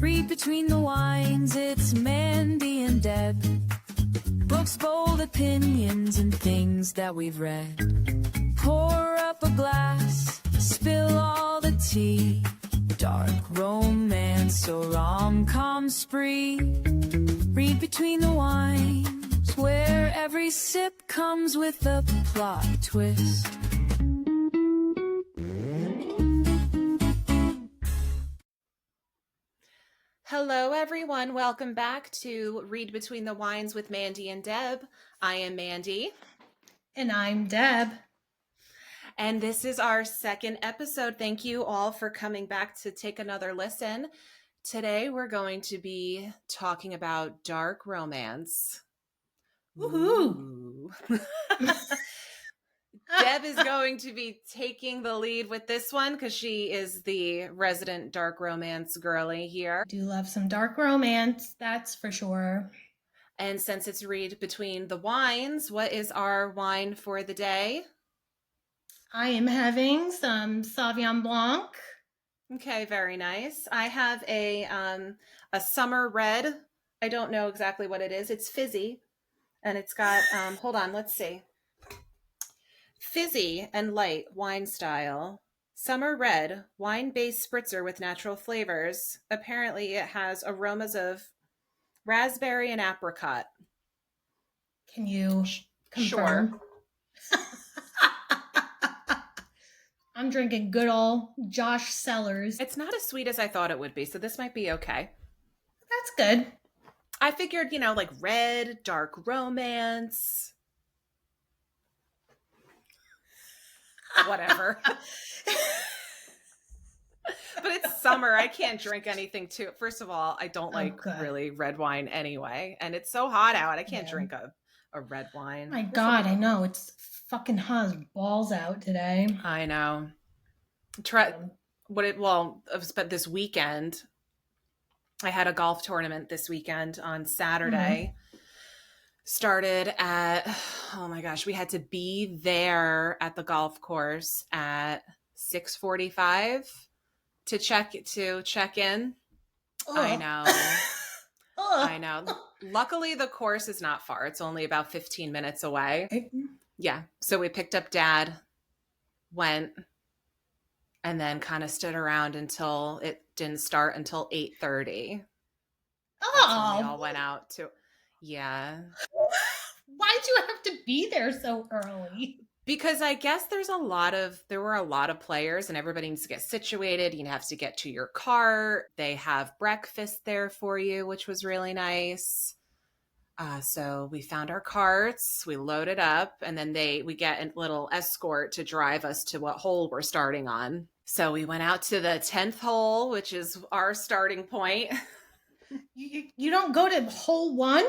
Read between the wines, it's Mandy and Deb. Books, bold opinions, and things that we've read. Pour up a glass, spill all the tea. Dark romance or rom-com spree. Read between the wines, where every sip comes with a plot twist. Hello, everyone. Welcome back to Read Between the Wines with Mandy and Deb. I am Mandy. And I'm Deb. And this is our second episode. Thank you all for coming back to take another listen. Today, we're going to be talking about dark romance. Woohoo! Deb is going to be taking the lead with this one because she is the resident dark romance girly here. Do love some dark romance, that's for sure. And since it's Read Between the Wines, what is our wine for the day? I am having some Sauvignon Blanc. Okay, very nice. I have a summer red. I don't know exactly what it is. It's fizzy, and it's got hold on, let's see. Fizzy and light wine style. Summer red, wine-based spritzer with natural flavors. Apparently, it has aromas of raspberry and apricot. Can you confirm? Sure. I'm drinking good old Josh Sellers. It's not as sweet as I thought it would be, so this might be okay. That's good. I figured, like red, dark romance. Whatever. But it's summer. I can't drink anything too. First of all, I don't like really red wine anyway. And it's so hot out. I can't drink a red wine. My God, I know. It's fucking hot as balls out today. I know. But this weekend, I had a golf tournament this weekend on Saturday. Started at, oh my gosh, we had to be there at the golf course at 6:45 to check in. Oh. I know. I know. Luckily, the course is not far. It's only about 15 minutes away. Yeah. So we picked up Dad, went, and then kind of stood around until it didn't start until 8:30. Oh. We all went out to... Yeah. Why'd you have to be there so early? Because I guess there were a lot of players and everybody needs to get situated. You have to get to your cart. They have breakfast there for you, which was really nice. So we found our carts, we loaded up, and then we get a little escort to drive us to what hole we're starting on. So we went out to the 10th hole, which is our starting point. You don't go to hole 1?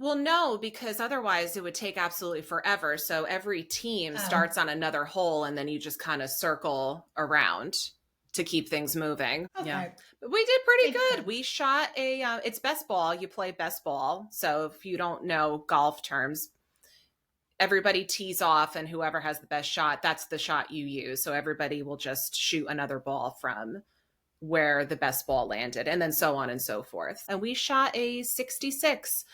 Well, no, because otherwise it would take absolutely forever. So every team starts on another hole and then you just kind of circle around to keep things moving. Okay. Yeah. But we did pretty good. We shot it's best ball. You play best ball. So if you don't know golf terms, everybody tees off and whoever has the best shot, that's the shot you use. So everybody will just shoot another ball from where the best ball landed, and then so on and so forth. And we shot a 66.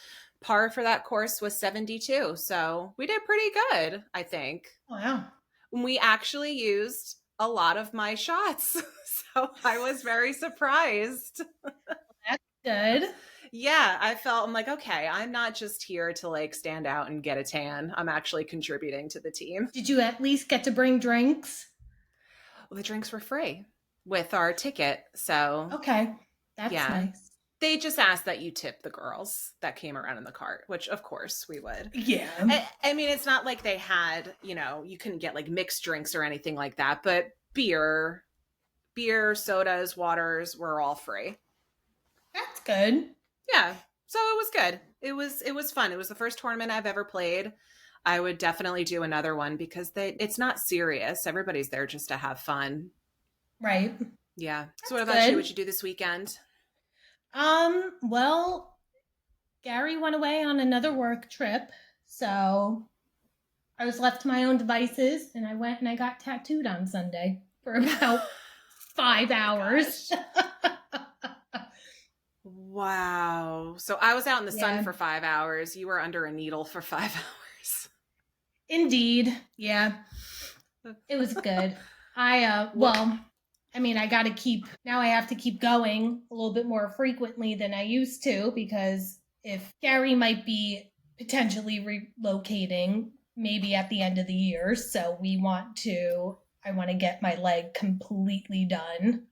Par for that course was 72. So we did pretty good, I think. Wow. We actually used a lot of my shots. So I was very surprised. That's good. Yeah, I'm like, okay, I'm not just here to stand out and get a tan. I'm actually contributing to the team. Did you at least get to bring drinks? Well, the drinks were free with our ticket. So okay, that's nice. They just asked that you tip the girls that came around in the cart, which of course we would. Yeah. I mean, it's not like they had, you couldn't get mixed drinks or anything like that, but beer, sodas, waters were all free. That's good. Yeah. So it was good. It was fun. It was the first tournament I've ever played. I would definitely do another one because it's not serious. Everybody's there just to have fun. Right. Yeah. So what about you? What'd you do this weekend? Well, Gary went away on another work trip, so I was left to my own devices, and I went and I got tattooed on Sunday for about 5 hours. Wow. So I was out in the sun Yeah. for 5 hours. You were under a needle for 5 hours. Indeed. Yeah. It was good. I have to keep going a little bit more frequently than I used to, because if Gary might be potentially relocating maybe at the end of the year, so I want to get my leg completely done.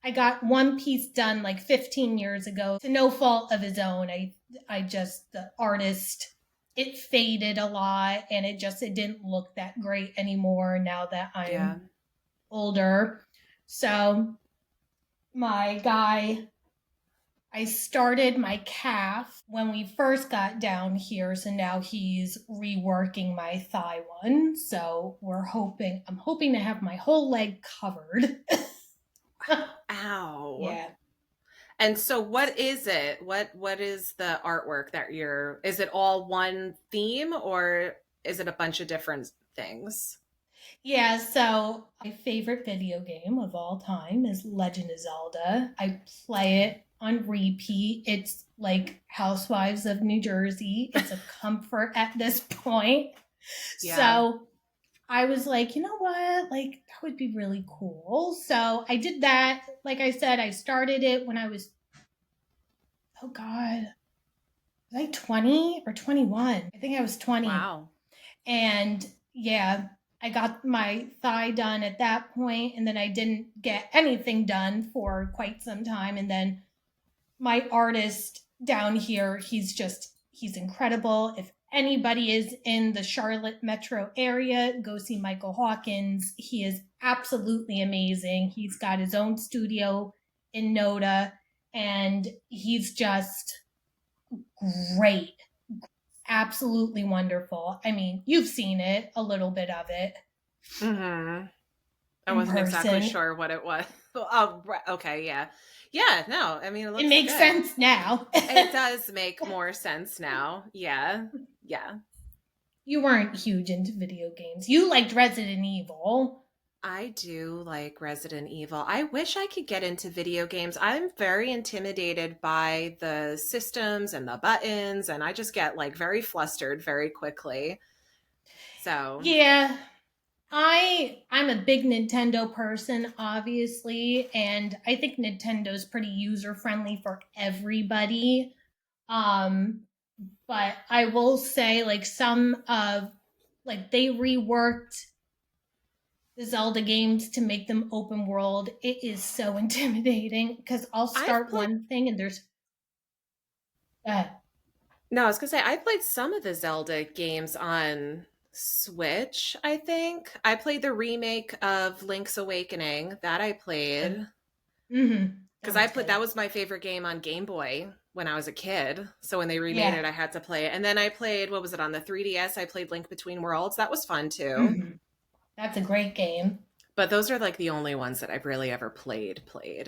I got one piece done like 15 years ago to no fault of his own. The artist, it faded a lot, and it didn't look that great anymore now that I'm older. So I started my calf when we first got down here. So now he's reworking my thigh one. So I'm hoping to have my whole leg covered. Ow. Yeah. And so what is it? What is the artwork is it all one theme, or is it a bunch of different things? Yeah, so my favorite video game of all time is Legend of Zelda. I play it on repeat. It's like Housewives of New Jersey. It's a comfort at this point. Yeah. So I was like, you know what? Like, that would be really cool. So I did that. Like I said, I started it when I was, oh God, was I 20 or 21? I think I was 20. Wow. And yeah, I got my thigh done at that point, and then I didn't get anything done for quite some time. And then my artist down here, he's incredible. If anybody is in the Charlotte metro area, go see Michael Hawkins. He is absolutely amazing. He's got his own studio in Noda, and he's just great. Absolutely wonderful. I mean, you've seen it, a little bit of it. Mm-hmm. I wasn't exactly sure what it was. Oh, okay, yeah. Yeah, no, I mean, it makes sense now. It does make more sense now. Yeah, yeah. You weren't huge into video games. You liked Resident Evil. I do like Resident Evil. I wish I could get into video games. I'm very intimidated by the systems and the buttons, and I just get like very flustered very quickly. So yeah, I'm a big Nintendo person, obviously, and I think Nintendo's pretty user friendly for everybody. But I will say, like, they reworked the Zelda games to make them open world. It is so intimidating, because I'll start one thing and there's No, I was gonna say I played some of the Zelda games on Switch, I think. I played the remake of Link's Awakening. That I played. Because that was my favorite game on Game Boy when I was a kid. So when they remade it, I had to play it. And then I played, what was it, on the 3DS? I played Link Between Worlds. That was fun too. Mm-hmm. That's a great game. But those are like the only ones that I've really ever played.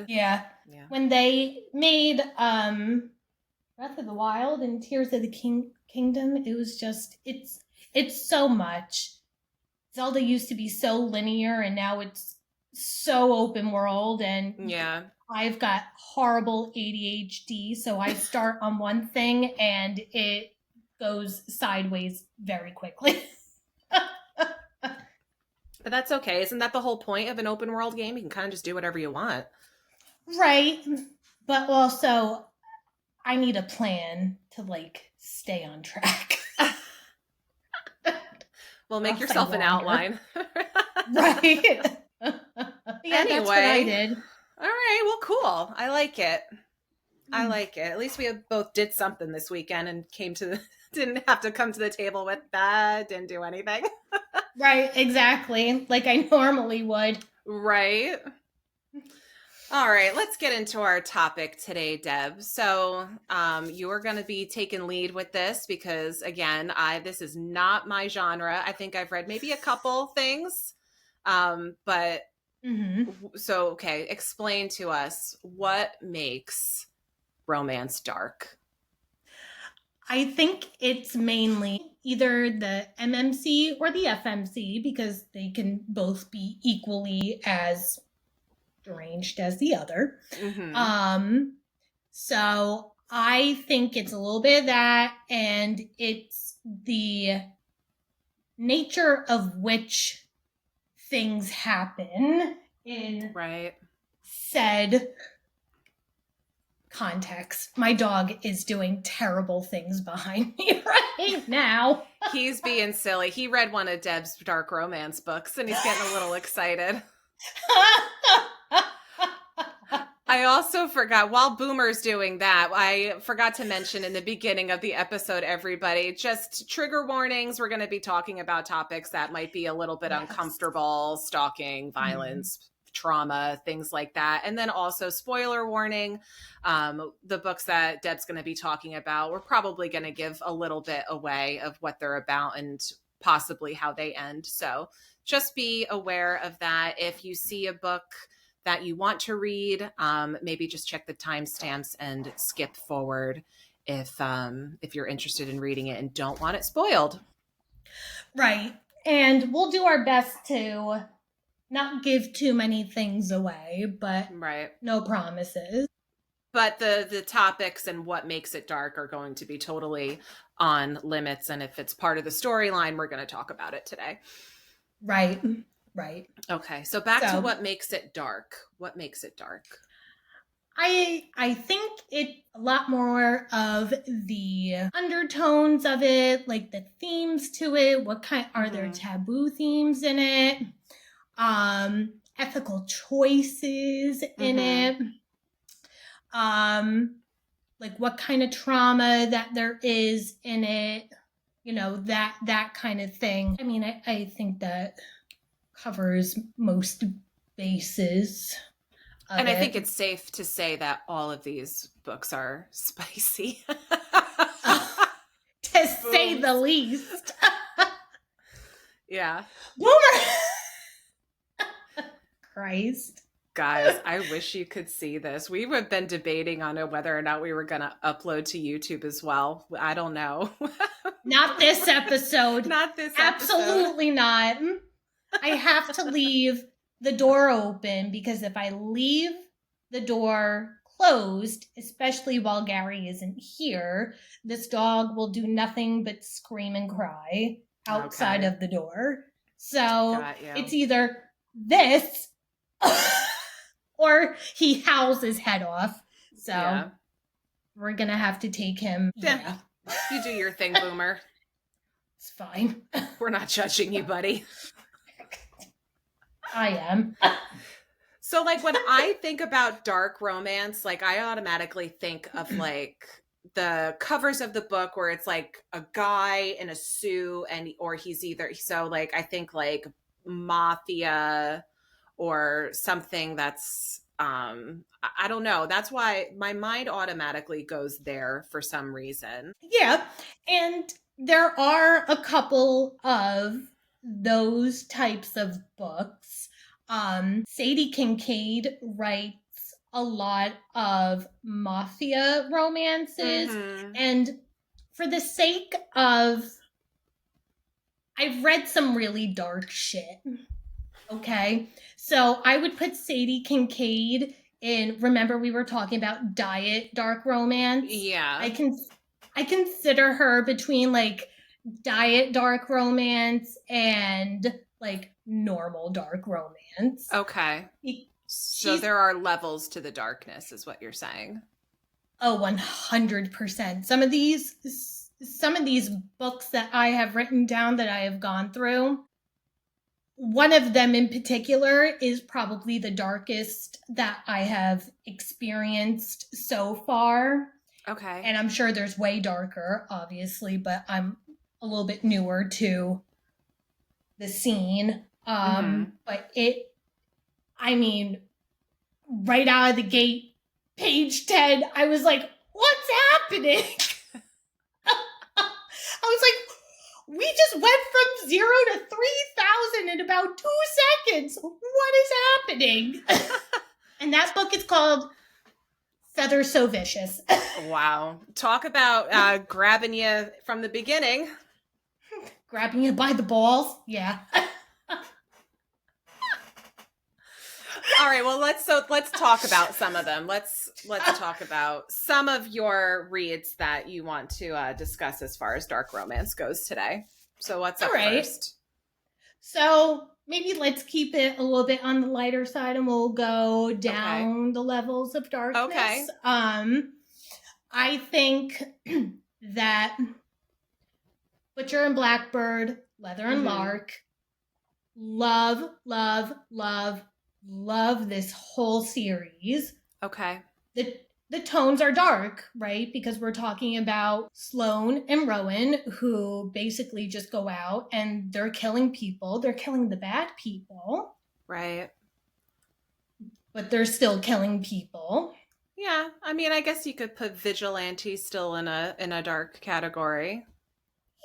Yeah. When they made Breath of the Wild and Tears of the Kingdom, it was just, it's so much. Zelda used to be so linear, and now it's so open world, and I've got horrible ADHD, so I start on one thing and it goes sideways very quickly. But that's okay. Isn't that the whole point of an open world game? You can kind of just do whatever you want. Right. But also, I need a plan to, like, stay on track. Well, make yourself an outline. Right. Anyway. That's what I did. All right. Well, cool. I like it. I like it. At least we both did something this weekend and didn't have to come to the table with that. Didn't do anything. Right. Exactly. Like I normally would. Right. All right, let's get into our topic today, Deb. So you are going to be taking lead with this because, again, this is not my genre. I think I've read maybe a couple things, but so, okay, explain to us what makes romance dark. I think it's mainly either the MMC or the FMC, because they can both be equally as deranged as the other. Mm-hmm. So I think it's a little bit of that, and it's the nature of which things happen in said context. My dog is doing terrible things behind me right now. He's being silly. He read one of Deb's dark romance books and he's getting a little excited. I also forgot, while Boomer's doing that, I forgot to mention in the beginning of the episode, everybody, just trigger warnings. We're going to be talking about topics that might be a little bit uncomfortable, stalking, violence, trauma, things like that. And then also spoiler warning, the books that Deb's going to be talking about, we're probably going to give a little bit away of what they're about and possibly how they end. So just be aware of that. If you see a book that you want to read, maybe just check the timestamps and skip forward if you're interested in reading it and don't want it spoiled. Right. And we'll do our best to not give too many things away, but no promises. But the topics and what makes it dark are going to be totally on limits. And if it's part of the storyline, we're going to talk about it today. Right. Okay, so back to what makes it dark. What makes it dark? I think it a lot more of the undertones of it, like the themes to it. What kind are there taboo themes in it? Ethical choices in it. Like what kind of trauma that there is in it. You know, that kind of thing. I mean, I think that covers most bases. And I think it's safe to say that all of these books are spicy. To say the least. Yeah. Boomer! Christ. Guys, I wish you could see this. We have been debating on whether or not we were going to upload to YouTube as well. I don't know. Not this episode. Not this Absolutely not. I have to leave the door open because if I leave the door closed, especially while Gary isn't here, this dog will do nothing but scream and cry outside of the door. So it's either this or he howls his head off. So we're going to have to take him. Yeah. You do your thing, Boomer. It's fine. We're not judging you, buddy. I am. So, like, when I think about dark romance, like, I automatically think of, like, the covers of the book where it's, like, a guy in a suit or he's either, so, like, I think, like, mafia or something that's, I don't know. That's why my mind automatically goes there for some reason. Yeah. And there are a couple of those types of books. Sadie Kincaid writes a lot of mafia romances. And for the sake of, I've read some really dark shit. Okay. So I would put Sadie Kincaid in, remember we were talking about diet dark romance? Yeah. I consider her between like diet dark romance and like normal dark romance. Okay. So there are levels to the darkness is what you're saying. Oh, 100%. Some of these books that I have written down that I have gone through, one of them in particular is probably the darkest that I have experienced so far. Okay. And I'm sure there's way darker, obviously, but I'm a little bit newer to the scene. But I mean, right out of the gate, page 10, I was like, what's happening? I was like, we just went from 0 to 3,000 in about 2 seconds. What is happening? And that book is called Feather So Vicious. Wow. Talk about grabbing you from the beginning. Grabbing you by the balls? Yeah. All right, well, let's talk about some of them. Let's talk about some of your reads that you want to discuss as far as dark romance goes today. So what's up first? So maybe let's keep it a little bit on the lighter side, and we'll go down the levels of darkness. Okay. I think that Butcher and Blackbird, Leather and Lark, love this whole series. Okay. The tones are dark, right? Because we're talking about Sloane and Rowan, who basically just go out and they're killing people. They're killing the bad people. Right. But they're still killing people. Yeah. I mean, I guess you could put Vigilante still in a dark category.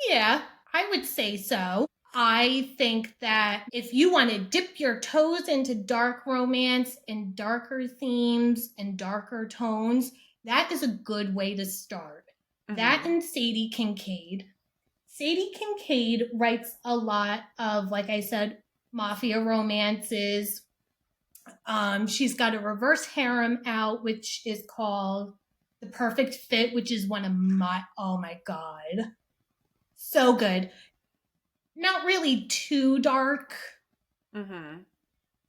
Yeah, I would say so. I think that if you want to dip your toes into dark romance and darker themes and darker tones, that is a good way to start. That and Sadie Kincaid. Sadie Kincaid writes a lot of, like I said, mafia romances. She's got a reverse harem out, which is called The Perfect Fit, which is one of my, oh my God. So good. Not really too dark.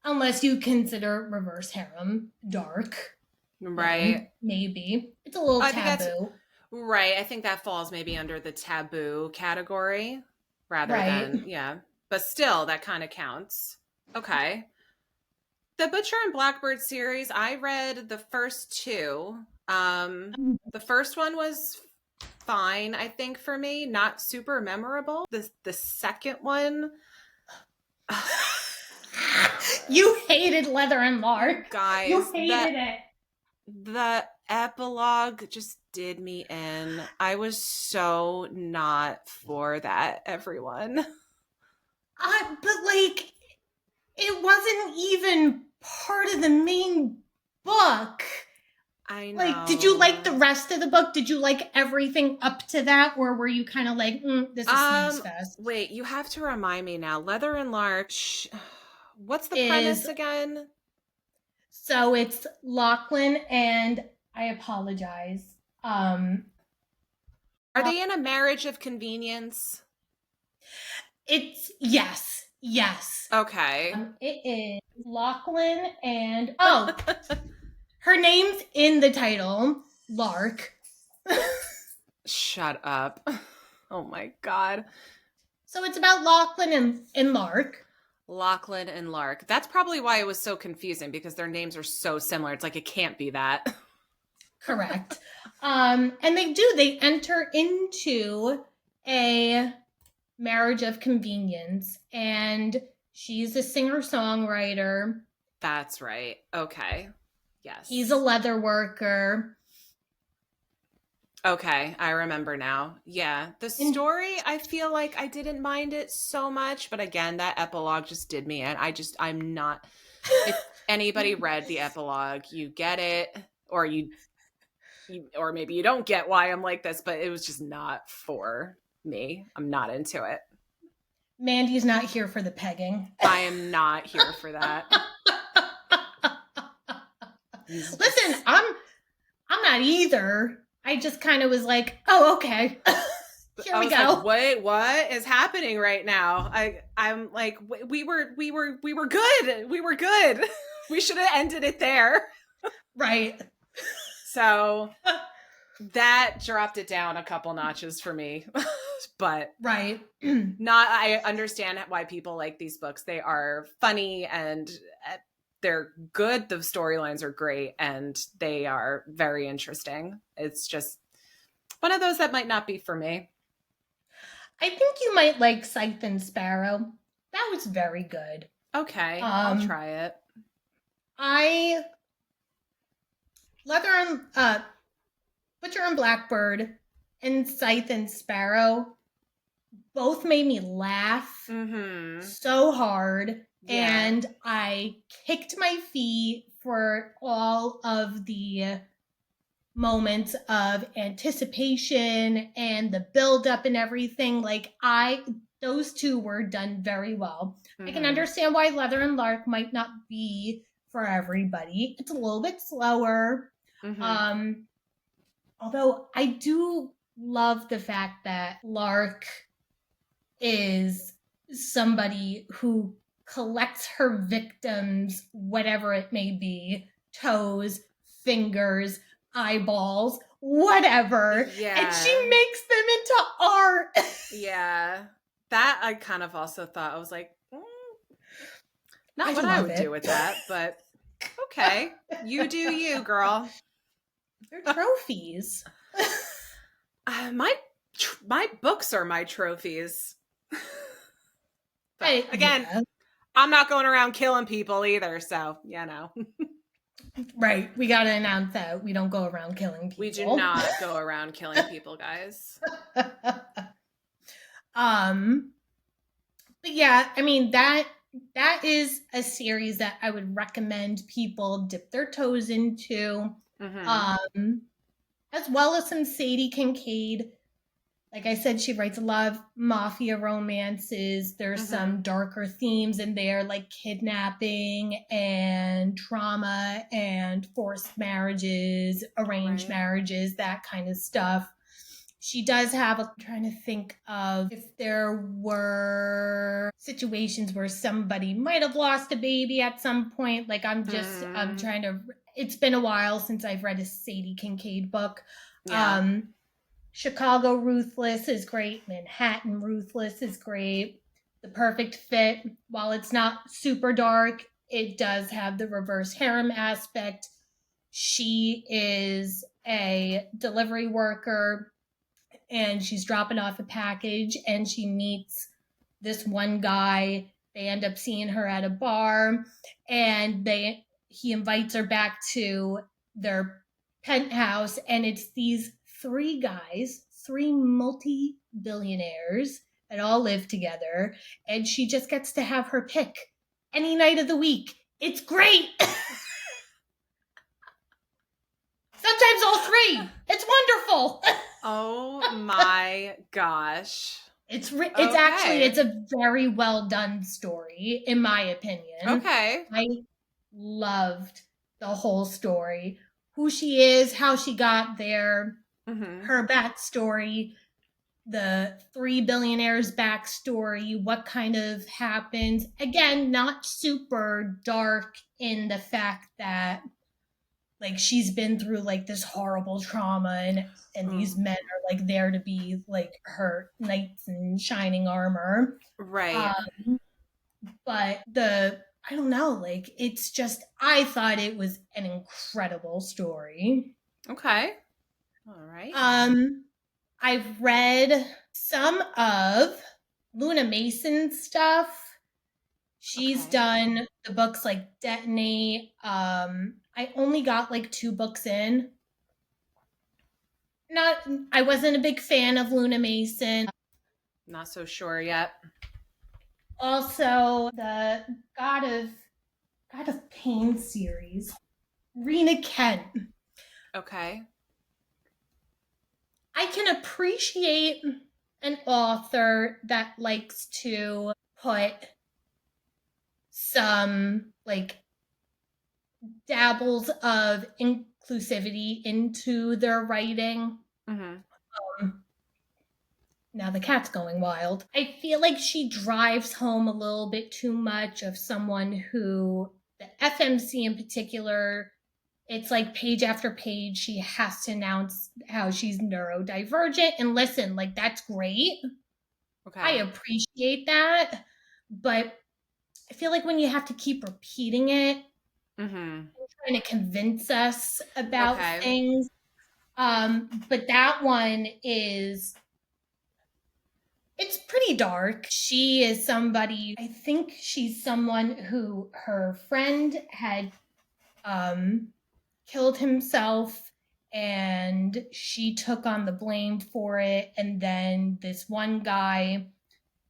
Unless you consider reverse harem dark. Right. Maybe. It's a little taboo. Right. I think that falls maybe under the taboo category rather than, yeah. But still, that kind of counts. Okay. The Butcher and Blackbird series, I read the first two. The first one was fine, I think, for me. Not super memorable. The second one... You hated Leather and Lark. Guys. You hated it. The epilogue just did me in. I was so not for that, everyone. But, like, it wasn't even part of the main book. I know. Like, did you like the rest of the book? Did you like everything up to that? Or were you kind of like, this is snooze fest? Wait, you have to remind me now. Leather and Lark, what's the premise again? So it's Lachlan and, I apologize. Are they in a marriage of convenience? It's, yes. Okay. It is Lachlan and, her name's in the title, Lark. Shut up. Oh my God. So it's about Lachlan and Lark. Lachlan and Lark. That's probably why it was so confusing, because their names are so similar. It's like, it can't be that. Correct. And they enter into a marriage of convenience, and she's a singer-songwriter. That's right. Okay. Yes. He's a leather worker. Okay, I remember now. Yeah, the story, I feel like I didn't mind it so much, but again, that epilogue just did me in. I'm not, if anybody read the epilogue, you get it, or or maybe you don't get why I'm like this, but it was just not for me. I'm not into it. Mandy's not here for the pegging. I am not here for that. Listen, I'm not either. I just kind of was like, oh, okay. Here we go. Like, wait, what is happening right now? I'm like, we were good. We were good. We should have ended it there. Right. So that dropped it down a couple notches for me. But right. I understand why people like these books. They are funny and they're good. The storylines are great and they are very interesting. It's just one of those that might not be for me. I think you might like Scythe and Sparrow. That was very good. Okay, I'll try it. Butcher and Blackbird and Scythe and Sparrow both made me laugh so hard. Yeah. And I kicked my feet for all of the moments of anticipation and the build-up and everything. Like, those two were done very well. I can understand why Leather and Lark might not be for everybody. It's a little bit slower. Mm-hmm. Although I do love the fact that Lark is somebody who collects her victims, whatever it may be, toes, fingers, eyeballs, whatever, Yeah. and she makes them into art. Yeah. That I kind of also thought, I was like, not what I love would it. do with that, but okay. You do you, girl. They're trophies. My books are my trophies. But again, Yeah. I'm not going around killing people either, so you know. Right. We got to announce that we don't go around killing people. We do not go around killing people, guys. But yeah, I mean that is a series that I would recommend people dip their toes into. Mm-hmm. As well as some Sadie Kincaid. Like I said, she writes a lot of mafia romances. There's some darker themes in there, like kidnapping and trauma and forced marriages, arranged marriages, that kind of stuff. She does have, I'm trying to think of if there were situations where somebody might have lost a baby at some point. Like I'm trying to, it's been a while since I've read a Sadie Kincaid book. Yeah. Chicago Ruthless is great. Manhattan Ruthless is great. The Perfect Fit, while it's not super dark, it does have the reverse harem aspect. She is a delivery worker and she's dropping off a package and she meets this one guy. They end up seeing her at a bar and he invites her back to their penthouse, and it's these three guys, three multi-billionaires that all live together, and she just gets to have her pick any night of the week. It's great. Sometimes all three. It's wonderful. Oh my gosh. It's actually a very well done story, in my opinion. Okay. I loved the whole story. Who she is, how she got there, her backstory, the three billionaires' backstory, what kind of happens. Again, not super dark in the fact that like she's been through like this horrible trauma and these men are like there to be like her knights in shining armor. Right. But I don't know, like it's just, I thought it was an incredible story. Okay. All right. I've read some of Luna Mason's stuff. She's done the books like Detonate. I only got like 2 books in. I wasn't a big fan of Luna Mason. Not so sure yet. Also, the God of Pain series, Rena Kent. Okay. I can appreciate an author that likes to put some like dabbles of inclusivity into their writing. Now the cat's going wild. I feel like she drives home a little bit too much of someone who, the FMC in particular, it's like page after page she has to announce how she's neurodivergent. And listen, like that's great. Okay. I appreciate that. But I feel like when you have to keep repeating it, trying to convince us about things. But that one is, it's pretty dark. She is somebody, I think she's someone who her friend had killed himself and she took on the blame for it. And then this one guy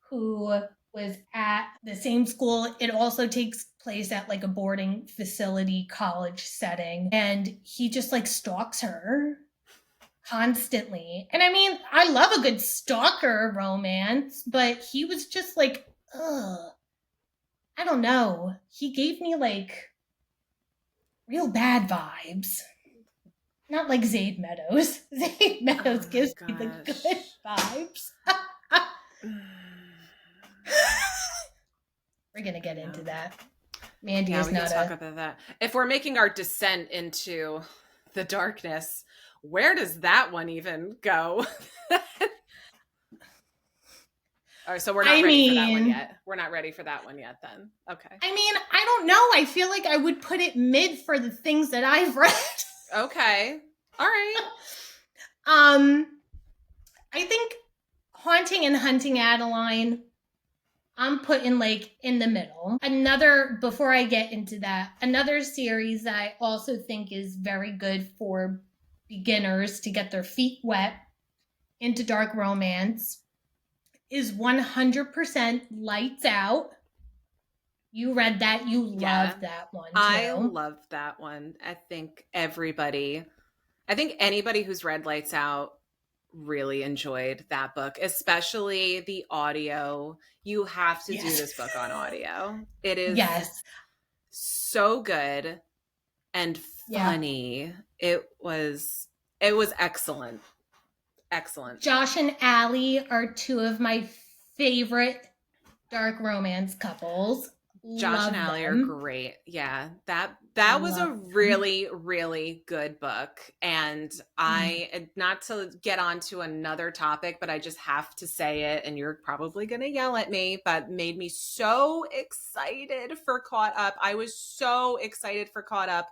who was at the same school, it also takes place at like a boarding facility college setting, and he just like stalks her constantly. And I mean, I love a good stalker romance, but he was just like, ugh, I don't know. He gave me like real bad vibes. Not like Zaid Meadows. Zaid Meadows gives me the good vibes. We're going to get into that. Mandy is not talk about that. If we're making our descent into the darkness, where does that one even go? All right, so we're not ready for that one yet. We're not ready for that one yet then. Okay. I mean, I don't know. I feel like I would put it mid for the things that I've read. Okay. All right. I think Haunting and Hunting Adeline, I'm putting like in the middle. Before I get into that, another series that I also think is very good for beginners to get their feet wet into dark romance is 100% Lights Out. You read that. You loved that one too. I loved that one. I think anybody who's read Lights Out really enjoyed that book, especially the audio. You have to do this book on audio. It is so good and funny. It was excellent. Excellent. Josh and Allie are two of my favorite dark romance couples. Josh and Allie are great. Yeah. That was a really, really good book. And not to get onto another topic, but I just have to say it, and you're probably going to yell at me, but made me so excited for Caught Up. I was so excited for Caught Up.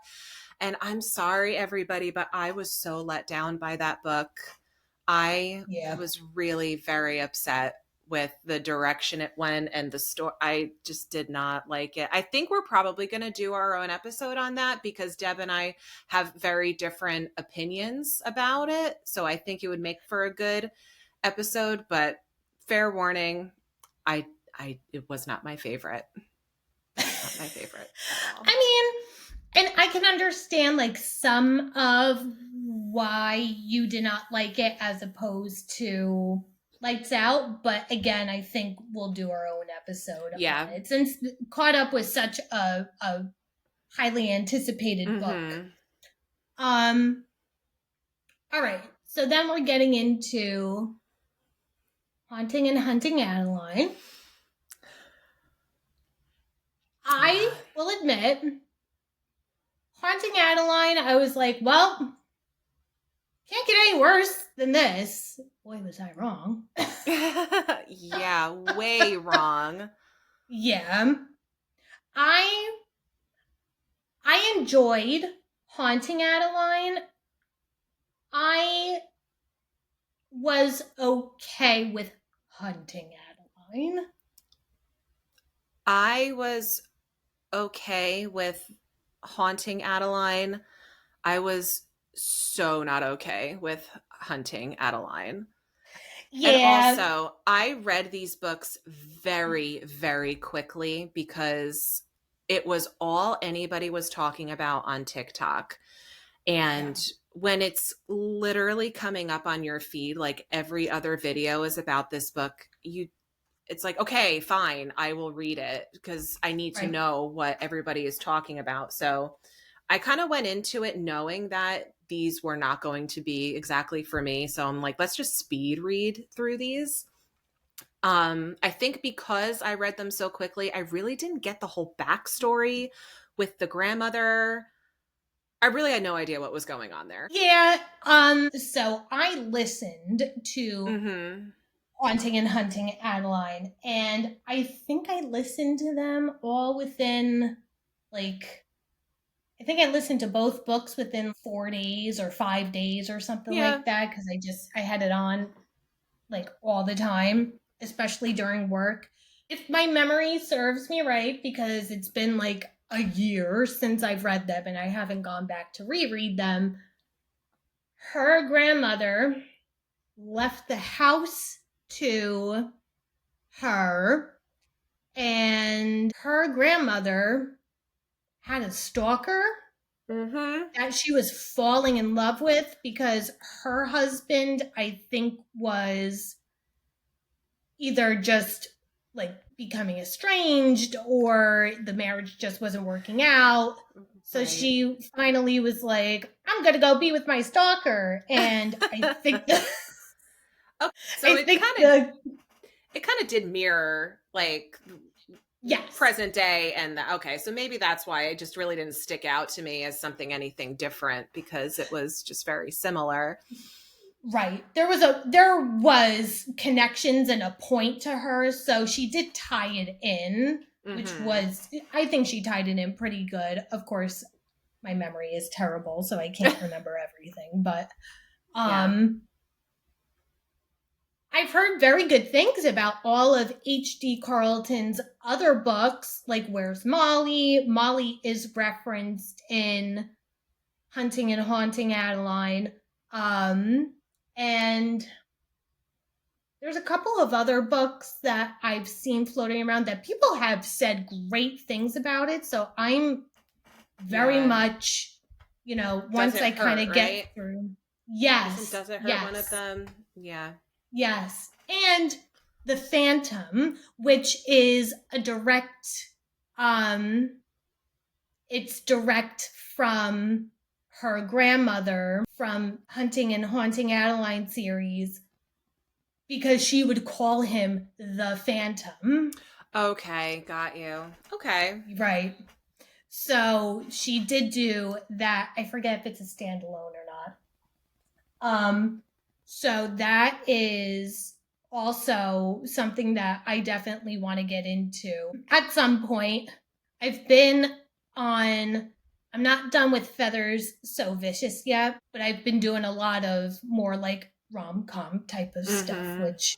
And I'm sorry, everybody, but I was so let down by that book. I was really very upset with the direction it went and the story. I just did not like it. I think we're probably going to do our own episode on that because Deb and I have very different opinions about it. So I think it would make for a good episode, but fair warning, it was not my favorite. Not my favorite at all. I mean, and I can understand like some of why you did not like it as opposed to Lights Out, but again, I think we'll do our own episode on it since Caught Up was such a highly anticipated book. All right, so then we're getting into Haunting and Hunting Adeline. I will admit, Haunting Adeline, I was like, well, can't get any worse than this. Boy, was I wrong. Yeah, way wrong. Yeah. I enjoyed Haunting Adeline. I was okay with Hunting Adeline. I was okay with Haunting Adeline. I was so not okay with Hunting Adeline. Yeah. And also, I read these books very, very quickly because it was all anybody was talking about on TikTok. And when it's literally coming up on your feed, like every other video is about this book, it's like, okay, fine, I will read it because I need to know what everybody is talking about. So I kind of went into it knowing that these were not going to be exactly for me. So I'm like, let's just speed read through these. I think because I read them so quickly, I really didn't get the whole backstory with the grandmother. I really had no idea what was going on there. Yeah. So I listened to Haunting and Hunting Adeline, and I think I listened to them all within I think I listened to both books within 4 days or 5 days or something like that because I had it on like all the time, especially during work. If my memory serves me right, because it's been like a year since I've read them and I haven't gone back to reread them, her grandmother left the house to her, and her grandmother had a stalker that she was falling in love with because her husband, I think, was either just like becoming estranged or the marriage just wasn't working out. So she finally was like, I'm going to go be with my stalker. And I think that so it kind of did mirror like present day. And so maybe that's why it just really didn't stick out to me as anything different, because it was just very similar. Right. There was connections and a point to her. So she did tie it in, which was, I think she tied it in pretty good. Of course, my memory is terrible, so I can't remember everything, but I've heard very good things about all of H.D. Carlton's other books, like Where's Molly? Molly is referenced in Hunting and Haunting Adeline. And there's a couple of other books that I've seen floating around that people have said great things about it. So I'm very much, once I kind of get through. Yes. Does it hurt one of them? Yeah. Yes. And The Phantom, which is a direct, it's direct from her grandmother from Hunting and Haunting Adeline series, because she would call him the Phantom. Okay, got you. Okay. Right. So she did do that. I forget if it's a standalone or not. So that is also something that I definitely want to get into at some point. I'm not done with Feathers So Vicious yet, but I've been doing a lot of more like rom-com type of stuff, which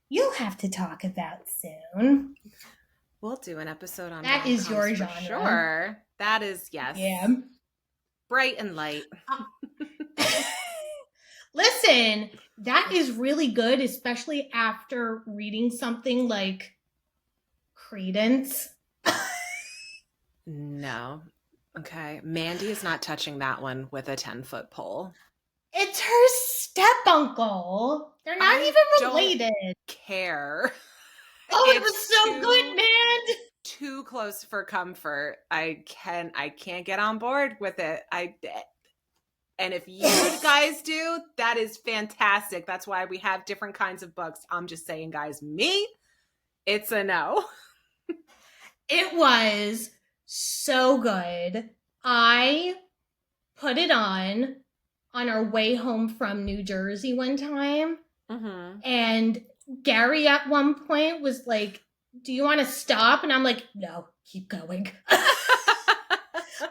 you'll have to talk about soon. We'll do an episode on that. Is your genre. Sure. That is, yes. Yeah. Bright and light. Listen, that is really good, especially after reading something like Credence. No. Okay. Mandy is not touching that one with a 10-foot pole. It's her step-uncle. They're not even related. Care. Oh, it was so good, man. Too close for comfort. I can't get on board with it. And if you guys do, that is fantastic. That's why we have different kinds of books. I'm just saying, guys, it's a no. It was so good. I put it on our way home from New Jersey one time. And Gary at one point was like, do you want to stop? And I'm like, no, keep going.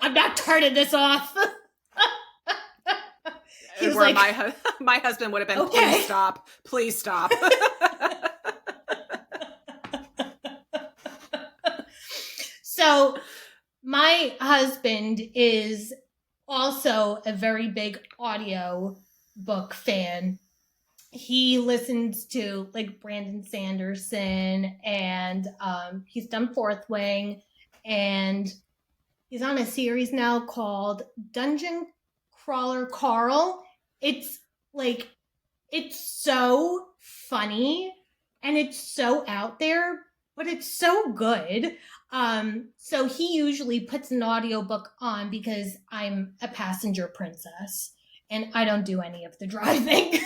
I'm not turning this off. He was like, my husband would have been, okay. Please stop. So my husband is also a very big audio book fan. He listens to like Brandon Sanderson, and he's done Fourth Wing, and he's on a series now called Dungeon Crawler Carl. It's so funny and it's so out there, but it's so good. So he usually puts an audiobook on because I'm a passenger princess and I don't do any of the driving.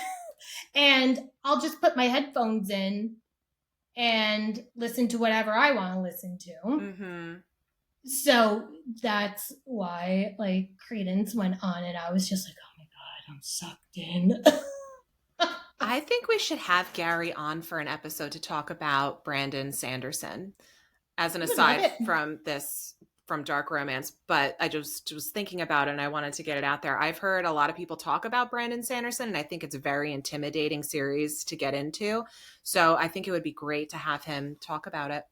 And I'll just put my headphones in and listen to whatever I want to listen to. So that's why like Credence went on and I was just like, oh my God, I'm sucked in. I think we should have Gary on for an episode to talk about Brandon Sanderson as an aside from dark romance. But I just was thinking about it and I wanted to get it out there. I've heard a lot of people talk about Brandon Sanderson and I think it's a very intimidating series to get into. So I think it would be great to have him talk about it.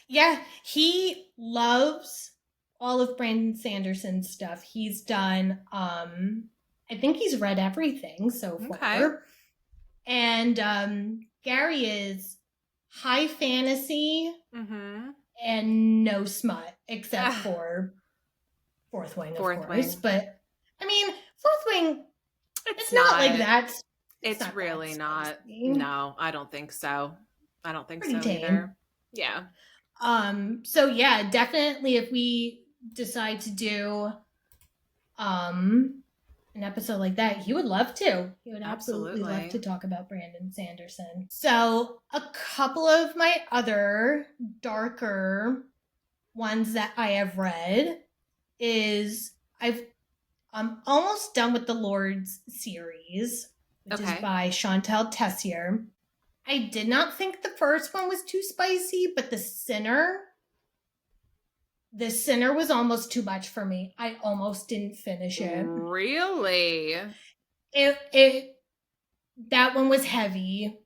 Yeah, he loves all of Brandon Sanderson's stuff. He's done, I think he's read everything so far. Okay. And Gary is high fantasy and no smut, except for Fourth Wing, of course. But, I mean, Fourth Wing, it's not like that. It's really not. No, I don't think so. I don't think pretty so tame. either. Yeah. So yeah, definitely if we decide to do an episode like that, he would love to. He would absolutely love to talk about Brandon Sanderson. So a couple of my other darker ones that I have read is I'm almost done with the Lords series, which is by Chantal Tessier. I did not think the first one was too spicy, but The Sinner was almost too much for me. I almost didn't finish it. Really? That one was heavy.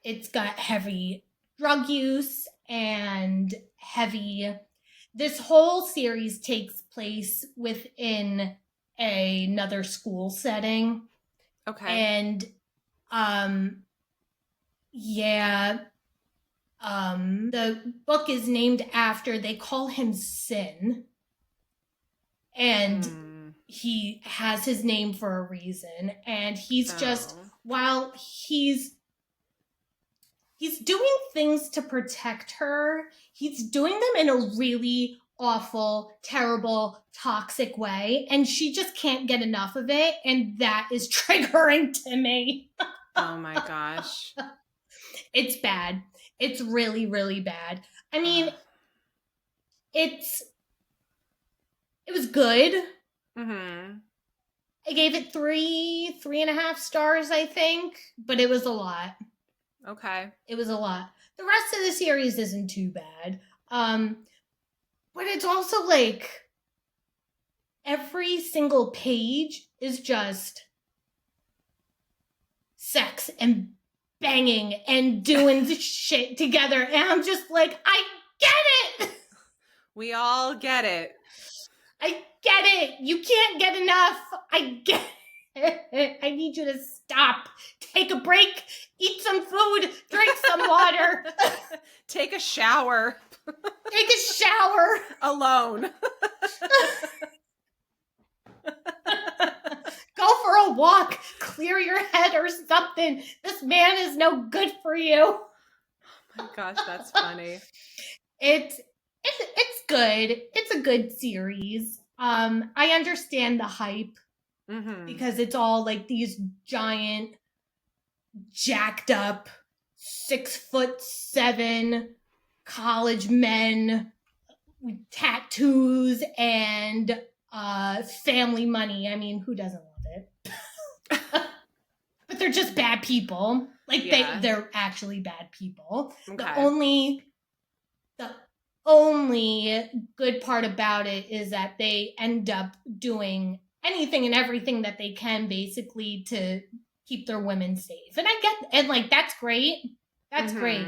It's got heavy drug use and heavy. This whole series takes place within another school setting. Okay. And the book is named after, they call him Sin. And he has his name for a reason. And he's just, while he's doing things to protect her, he's doing them in a really awful, terrible, toxic way. And she just can't get enough of it. And that is triggering to me. Oh my gosh. It's bad. It's really, really bad. I mean, it was good. Mm-hmm. I gave it 3.5 stars, I think, but it was a lot. Okay. It was a lot. The rest of the series isn't too bad. But it's also like every single page is just sex and banging and doing shit together. And I'm just like, I get it. We all get it. I get it. You can't get enough. I get it. I need you to stop. Take a break. Eat some food. Drink some water. Take a shower. Take a shower. Alone. Go for a walk. Clear your head or something. This man is no good for you. Oh my gosh, that's funny. It's good. It's a good series. I understand the hype because it's all like these giant, jacked up, 6'7" college men with tattoos and family money. I mean, who doesn't love it? But they're just bad people. Like they're actually bad people. Okay. The only good part about it is that they end up doing anything and everything that they can basically to keep their women safe. And like that's great. That's great.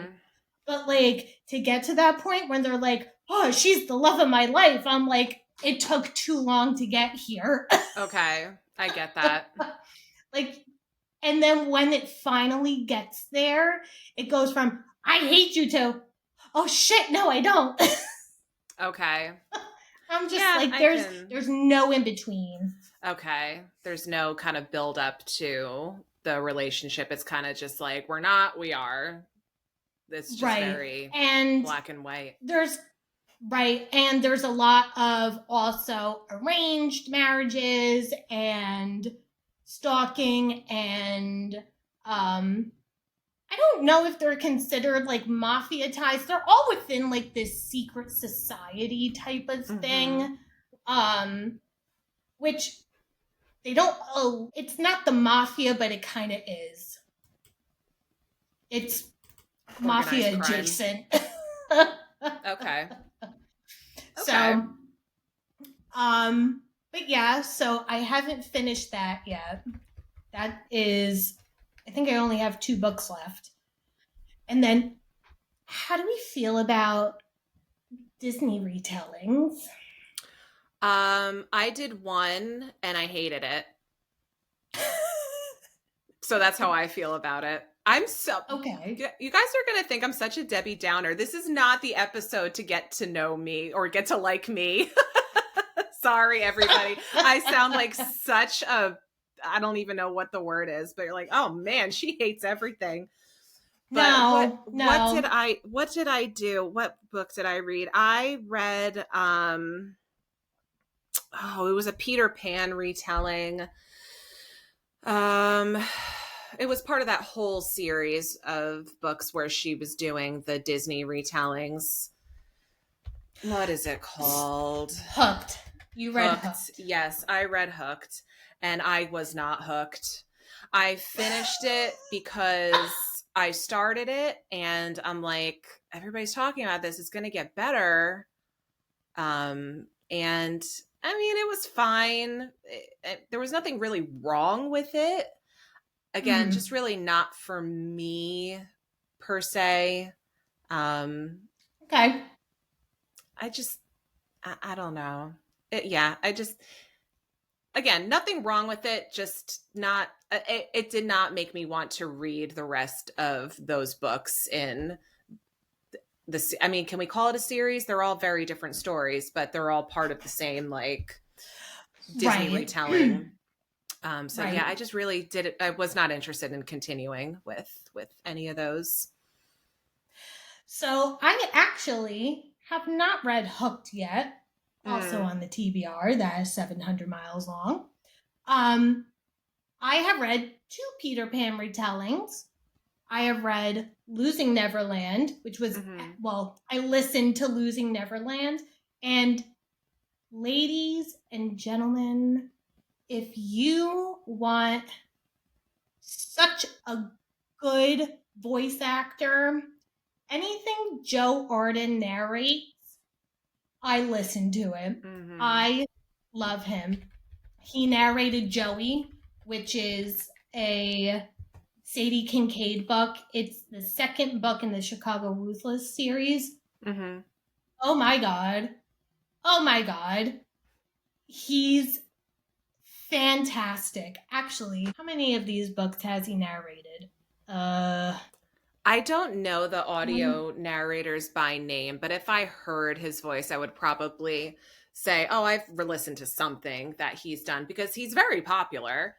But like to get to that point when they're like, oh, she's the love of my life, I'm like, it took too long to get here. Okay. I get that. Like, and then when it finally gets there, it goes from, I hate you to, oh shit, no, I don't. Okay. I'm just there's no in between. Okay. There's no kind of build up to the relationship. It's kind of just like, we're not, we are. It's just very black and white. There's a lot of also arranged marriages and stalking and I don't know if they're considered like mafia ties. They're all within like this secret society type of thing. Which they don't it's not the mafia, but it kind of is. It's mafia adjacent. Okay. So, but yeah, so I haven't finished that yet. That is, I think I only have 2 books left. And then, how do we feel about Disney retellings? I did one and I hated it. So that's how I feel about it. I'm so okay. You guys are going to think I'm such a Debbie Downer. This is not the episode to get to know me or get to like me. Sorry, everybody. I sound like such a, I don't even know what the word is, but you're like, oh man, she hates everything. But what did I do? What book did I read? I read it was a Peter Pan retelling. It was part of that whole series of books where she was doing the Disney retellings. What is it called? Hooked. You read Hooked. Yes, I read Hooked, and I was not hooked. I finished it because I started it, and I'm like, everybody's talking about this. It's going to get better. And I mean, it was fine. There was nothing really wrong with it. Again, just really not for me per se. Okay. I don't know. Again, nothing wrong with it. Just not, it did not make me want to read the rest of those books in I mean, can we call it a series? They're all very different stories, but they're all part of the same, like, Disney retelling. Yeah, I just really I was not interested in continuing with any of those. So I actually have not read Hooked yet. Also on the TBR, that is 700 miles long. I have read 2 Peter Pan retellings. I have read Losing Neverland, which was, I listened to Losing Neverland. And ladies and gentlemen, if you want such a good voice actor, anything Joe Arden narrates, I listen to him. I love him. He narrated Joey, which is a Sadie Kincaid book. It's the second book in the Chicago Ruthless series. Oh my God. He's fantastic. Actually, how many of these books has he narrated? I don't know the audio narrators by name, but if I heard his voice, I would probably say, oh, I've listened to something that he's done, because he's very popular.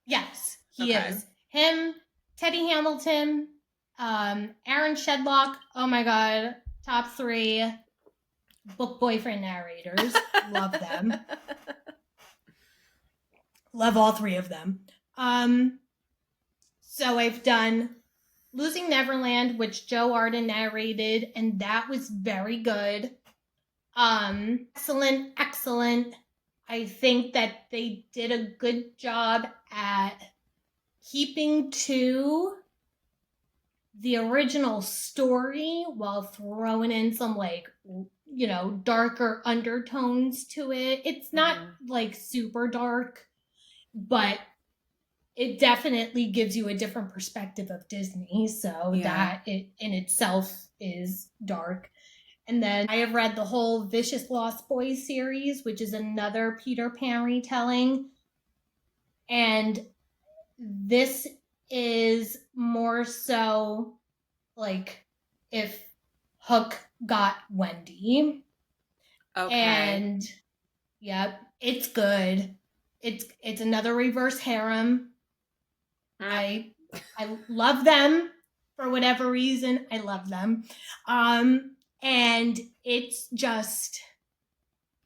Yes, he is. Him, Teddy Hamilton, Aaron Shedlock. Oh my God. Top 3 book boyfriend narrators. Love them. Love all 3 of them. So I've done Losing Neverland, which Joe Arden narrated, and that was very good. Excellent. I think that they did a good job at keeping to the original story while throwing in some, like, darker undertones to it. It's not like super dark, but it definitely gives you a different perspective of Disney. So that it in itself is dark. And then I have read the whole Vicious Lost Boys series, which is another Peter Pan retelling. And this is more so like if Hook got Wendy. Okay. And yep, it's good. It's another reverse harem. I love them for whatever reason. I love them. And it's just,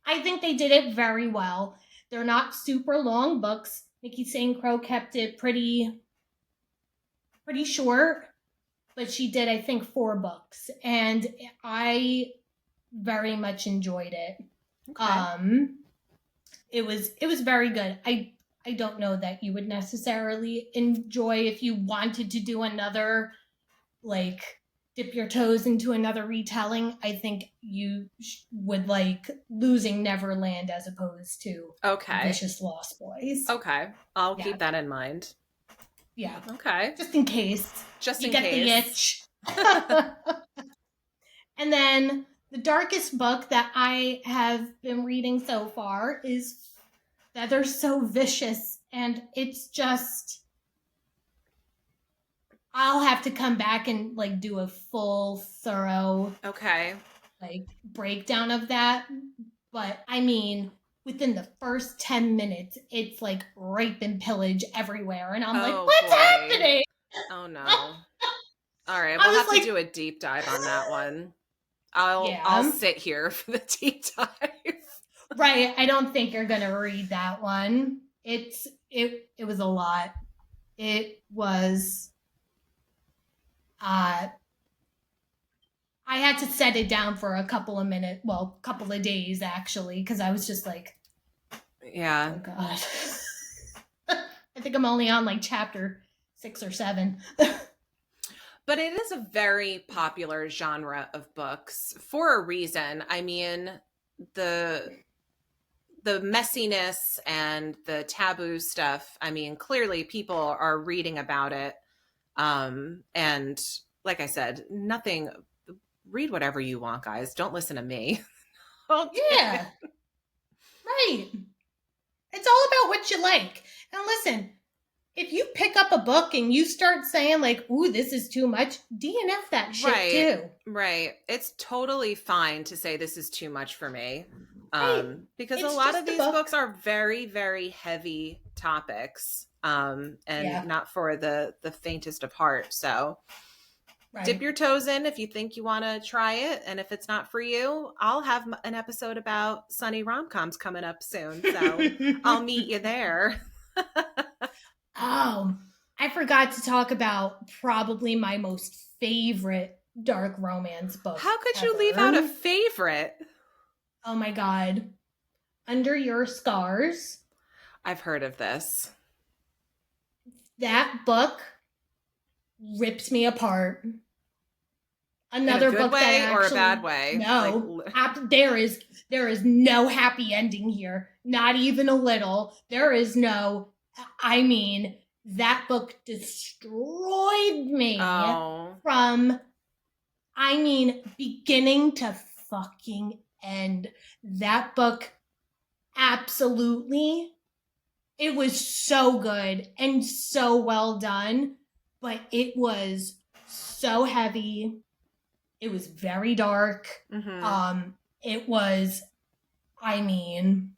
I think they did it very well. They're not super long books. Nikki St. Crow kept it pretty short, but she did, I think, 4 books, and I very much enjoyed it. Okay. It was very good. I don't know that you would necessarily enjoy if you wanted to do another, like, dip your toes into another retelling. I think you would like Losing Neverland as opposed to Vicious Lost Boys. Okay. I'll keep that in mind. Yeah. Okay. Just in case. Just you in get case. The itch. And then the darkest book that I have been reading so far is that they're so vicious, and it's just, I'll have to come back and like do a full thorough like breakdown of that. But I mean, within the first 10 minutes, it's like rape and pillage everywhere, and I'm like, what's happening? Oh no. All right, we'll have to do a deep dive on that one. I'll sit here for the deep dive. Right. I don't think you're gonna read that one. It was a lot. It was I had to set it down for a couple of days actually, because I was just like, yeah. Oh God. I think I'm only on like chapter 6 or 7. But it is a very popular genre of books for a reason. I mean, the messiness and the taboo stuff, I mean, clearly people are reading about it. And like I said, read whatever you want, guys. Don't listen to me. Okay. Yeah. Right. It's all about what you like. And listen, if you pick up a book and you start saying like, ooh, this is too much, DNF that shit too. Right. It's totally fine to say this is too much for me. Because It's a lot just of these books are very, very heavy topics. And not for the faintest of heart. So dip your toes in if you think you want to try it. And if it's not for you, I'll have an episode about sunny rom-coms coming up soon. So I'll meet you there. Oh, I forgot to talk about probably my most favorite dark romance book. How could you leave out a favorite? Oh my God. Under Your Scars. I've heard of this. That book rips me apart. Another in a good book way that or actually, a bad way? No, there is no happy ending here. Not even a little. There is no. I mean, that book destroyed me from. I mean, beginning to fucking end. That book, absolutely. It was so good and so well done, but it was so heavy. It was very dark. Mm-hmm. It was, I mean,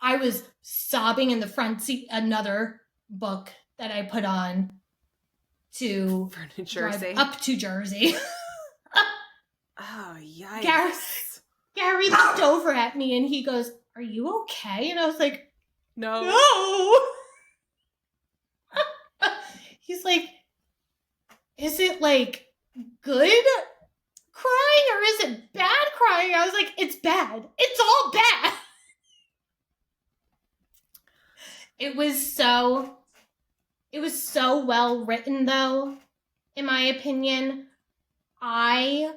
I was sobbing in the front seat. Another book that I put on to drive up to Jersey. Oh, yikes. Gary looked over at me and he goes, "Are you okay?" And I was like, No. He's like, "Is it like good crying or is it bad crying?" I was like, "It's bad. It's all bad." It was so well written though, in my opinion. I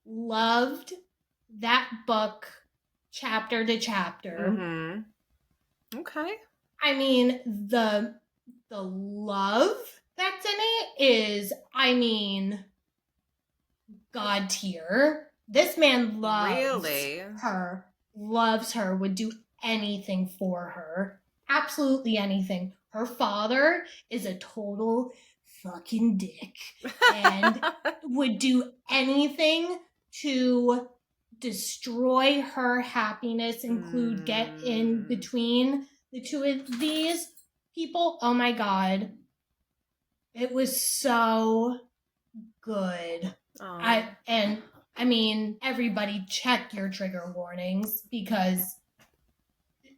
loved that book chapter to chapter. Mm-hmm. Okay. I mean, the love that's in it is, I mean, God tier. This man loves her, would do anything for her. Absolutely anything. Her father is a total fucking dick and would do anything to destroy her happiness, include get in between the two of these people. Oh my God. It was so good. I mean, everybody check your trigger warnings because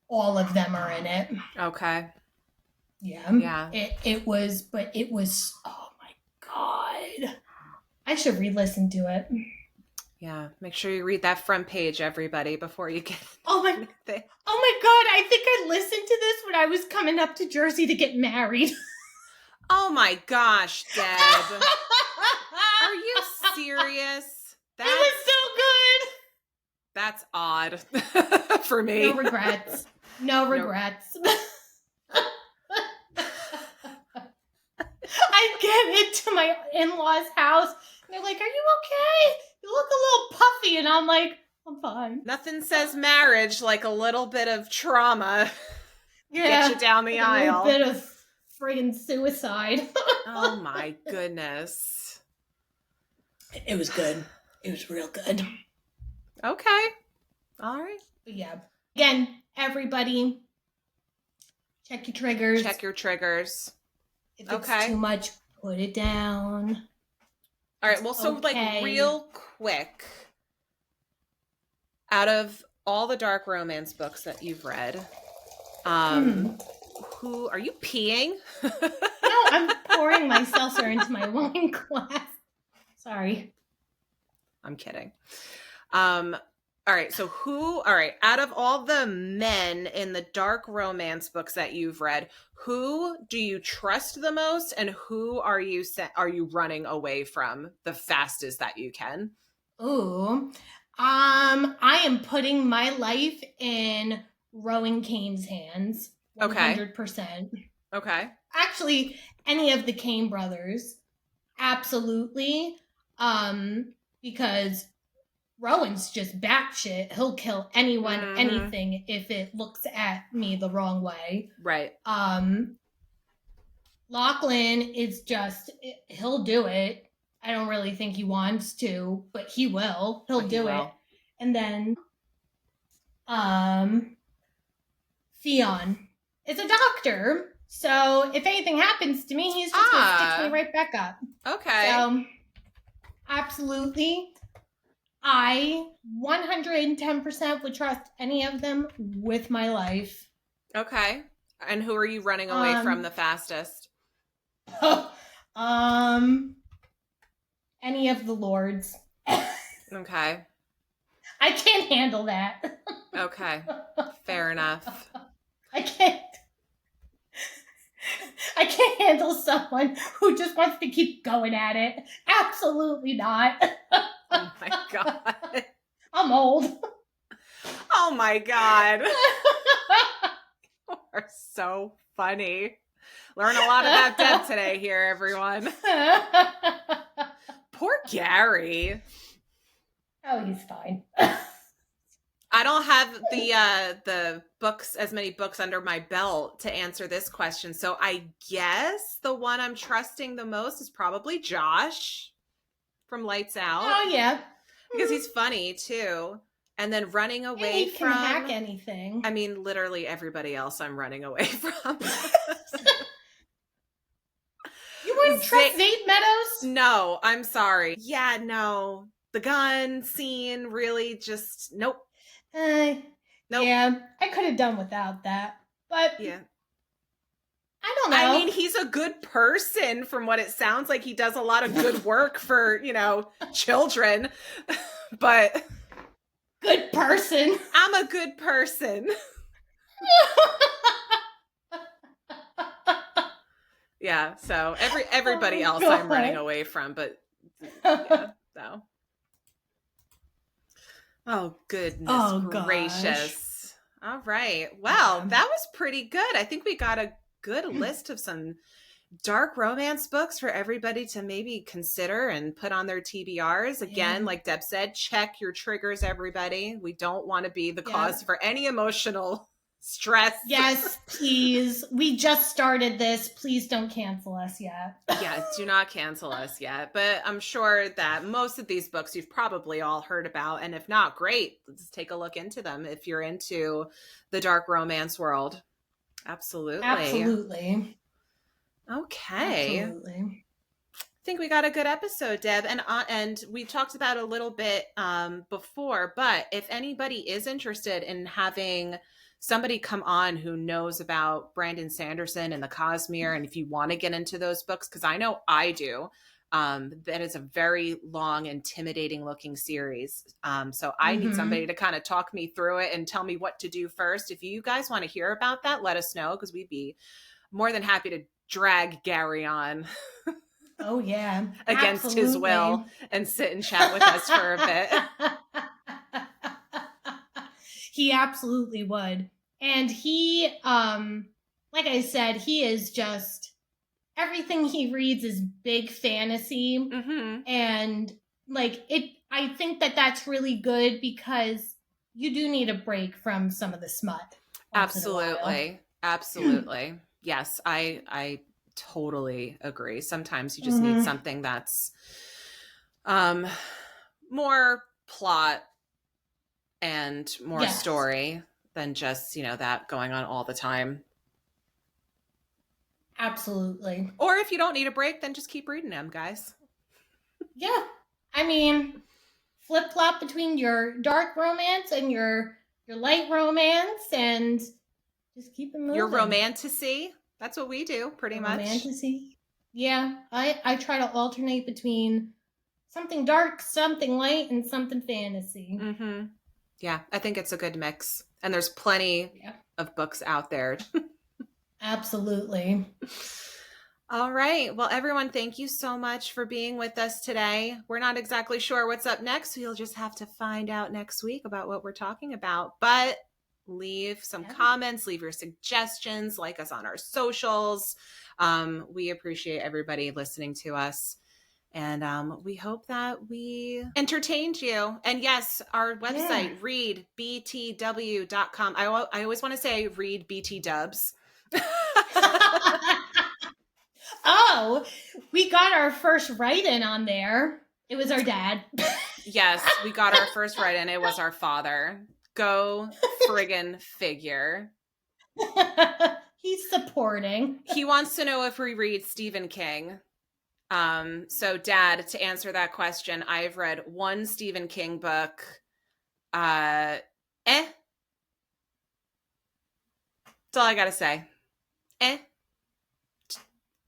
all of them are in it. Okay. Yeah. It was, oh my God. I should re-listen to it. Yeah. Make sure you read that front page, everybody, before you get Oh my God. I think I listened to this when I was coming up to Jersey to get married. Oh my gosh, Deb. Are you serious? It was so good. That's odd for me. No regrets. No regrets. I get into my in-laws' house. And they're like, "Are you okay? You look a little puffy." And I'm like, "I'm fine." Nothing says marriage like a little bit of trauma. Get you down the aisle. A little bit of friggin' suicide. Oh my goodness. It was good. It was real good. Okay. All right. But yeah. Again, everybody, check your triggers. Check your triggers. If it's too much, put it down. All right. Well, so like real quick, out of all the dark romance books that you've read, who are you peeing? No, I'm pouring my seltzer into my wine glass. Sorry. I'm kidding. All right. So out of all the men in the dark romance books that you've read, who do you trust the most and who are you running away from the fastest that you can? Ooh. I am putting my life in Rowan Kane's hands. 100%. Okay. Actually, any of the Kane brothers. Absolutely. Because Rowan's just batshit. He'll kill anyone, anything if it looks at me the wrong way. Right. Lachlan is just, he'll do it. I don't really think he wants to, but he will. He'll do it. And then, Theon is a doctor. So if anything happens to me, he's just going to stitch me right back up. Okay. So, absolutely. I 110% would trust any of them with my life. Okay. And who are you running away from the fastest? Any of the lords. Okay. I can't handle that. Okay. Fair enough. I can't handle someone who just wants to keep going at it. Absolutely not. Oh my God. I'm old. Oh my God. You are so funny. Learn a lot about Deb today here, everyone. Poor Gary. Oh, he's fine. I don't have the books, as many books under my belt to answer this question. So I guess the one I'm trusting the most is probably Josh from Lights Out. Oh, yeah. Because he's funny too. And then running away from... He can hack anything. I mean, literally everybody else I'm running away from. You wouldn't trust Zade Meadows? No, I'm sorry. Yeah, no. The gun scene really just, nope. Nope. Yeah, I could have done without that. But yeah. I don't know. I mean, he's a good person from what it sounds like. He does a lot of good work for, children. But good person. I'm a good person. Yeah, so everybody else God. I'm running away from, but yeah, so. Oh, goodness gracious. Gosh. All right. Well, that was pretty good. I think we got a good list of some dark romance books for everybody to maybe consider and put on their TBRs. Again, like Deb said, check your triggers, everybody. We don't want to be the cause for any emotional stress. Yes, please. We just started this. Please don't cancel us yet. Yeah, do not cancel us yet. But I'm sure that most of these books you've probably all heard about. And if not, great. Let's take a look into them if you're into the dark romance world. Absolutely. Absolutely. Okay. Absolutely. I think we got a good episode, Deb. And we talked about it a little bit before. But if anybody is interested in having somebody come on who knows about Brandon Sanderson and the Cosmere, and if you want to get into those books, because I know I do, that is a very long, intimidating looking series. So I need somebody to kind of talk me through it and tell me what to do first. If you guys want to hear about that, let us know, because we'd be more than happy to drag Gary on. Oh, yeah. Against his will and sit and chat with us for a bit. He absolutely would. And he, like I said, he is just, everything he reads is big fantasy. And I think that that's really good because you do need a break from some of the smut. Absolutely. Absolutely. Yes, I totally agree. Sometimes you just need something that's more plot and more story than just, that going on all the time. Absolutely. Or if you don't need a break, then just keep reading them, guys. Yeah. I mean, flip-flop between your dark romance and your light romance, and just keep it moving. Your romantasy. That's what we do, pretty much. Romantasy. Yeah. I try to alternate between something dark, something light, and something fantasy. Mm-hmm. Yeah, I think it's a good mix. And there's plenty of books out there. Absolutely. All right. Well, everyone, thank you so much for being with us today. We're not exactly sure what's up next. So you'll just have to find out next week about what we're talking about. But leave some comments, leave your suggestions, like us on our socials. We appreciate everybody listening to us. And we hope that we entertained you. And yes, our website, readbtw.com. I always want to say read BT Dubs. Oh, we got our first write-in on there. It was our dad. Yes, we got our first write-in. It was our father. Go friggin' figure. He's supporting. He wants to know if we read Stephen King. So Dad, to answer that question, I've read one Stephen King book. That's all I gotta say.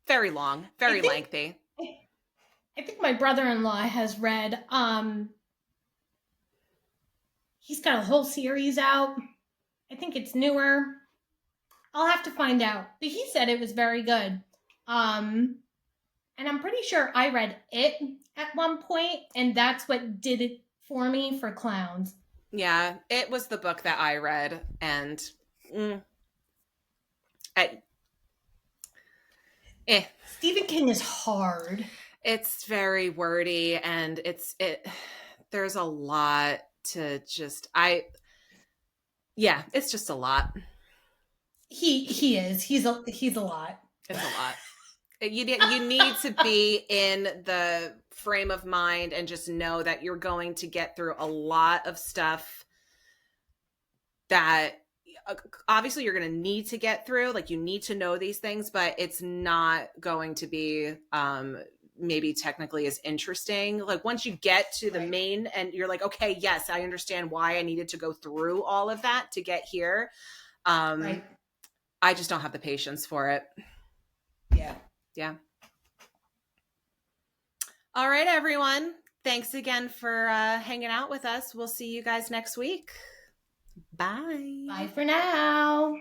Very long, very lengthy. I think my brother-in-law has read, he's got a whole series out. I think it's newer. I'll have to find out. But he said it was very good. And I'm pretty sure I read it at one point, and that's what did it for me for clowns. Yeah, it was the book that I read, and Stephen King is hard. It's very wordy, and there's a lot to just it's just a lot. He is. He's a lot. It's a lot. You need to be in the frame of mind and just know that you're going to get through a lot of stuff that obviously you're going to need to get through. Like, you need to know these things, but it's not going to be maybe technically as interesting. Like, once you get to the main and you're like, okay, yes, I understand why I needed to go through all of that to get here. I just don't have the patience for it. Yeah. All right, everyone. Thanks again for hanging out with us. We'll see you guys next week. Bye. Bye for now.